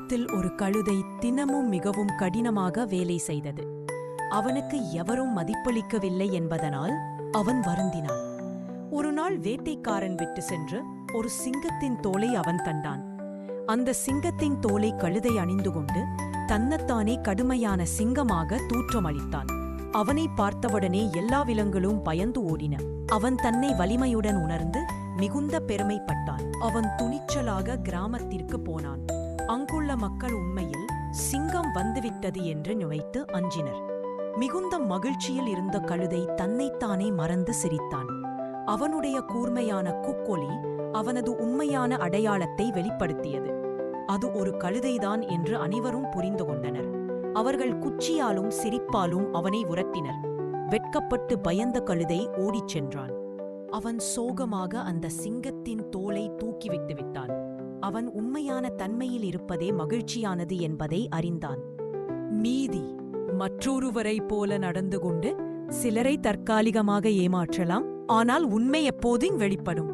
காட்டில் ஒரு கழுதை தினமும் மிகவும் கடினமாக வேலை செய்தது. அவனுக்கு எவரும் மதிப்பளிக்கவில்லை என்பதனால் அவன் வருந்தினான். ஒரு நாள் வேட்டைக்காரன் விட்டு சென்று ஒரு சிங்கத்தின் தோலை அவன் கண்டான். அந்த சிங்கத்தின் தோலை கழுதை அணிந்து கொண்டு தன்னைத்தானே கடுமையான சிங்கமாக தோற்றமளித்தான். அவனை பார்த்தவுடனே எல்லா விலங்குகளும் பயந்து ஓடின. அவன் தன்னை வலிமையுடன் உணர்ந்து மிகுந்த பெருமைப்பட்டான். அவன் துணிச்சலாக கிராமத்திற்கு போனான். அங்குள்ள மக்கள் உண்மையில் சிங்கம் வந்துவிட்டது என்று நினைத்து அஞ்சினர். மிகுந்த மகிழ்ச்சியில் இருந்த கழுதை தன்னைத்தானே மறந்து சிரித்தான். அவனுடைய கூர்மையான குக்கொலி அவனது உண்மையான அடையாளத்தை வெளிப்படுத்தியது. அது ஒரு கழுதைதான் என்று அனைவரும் புரிந்து கொண்டனர். அவர்கள் குச்சியாலும் சிரிப்பாலும் அவனை உரத்தினர். வெட்கப்பட்டு பயந்த கழுதை ஓடிச் சென்றான். அவன் சோகமாக அந்த சிங்கத்தின் தோலை தூக்கிவிட்டு விட்டான். அவன் உண்மையான தன்மையில் இருப்பதே மகிழ்ச்சியானது என்பதை அறிந்தான். நீதி: மற்றொருவரைப் போல நடந்து கொண்டு சிலரை தற்காலிகமாக ஏமாற்றலாம், ஆனால் உண்மை எப்போதும் வெளிப்படும்.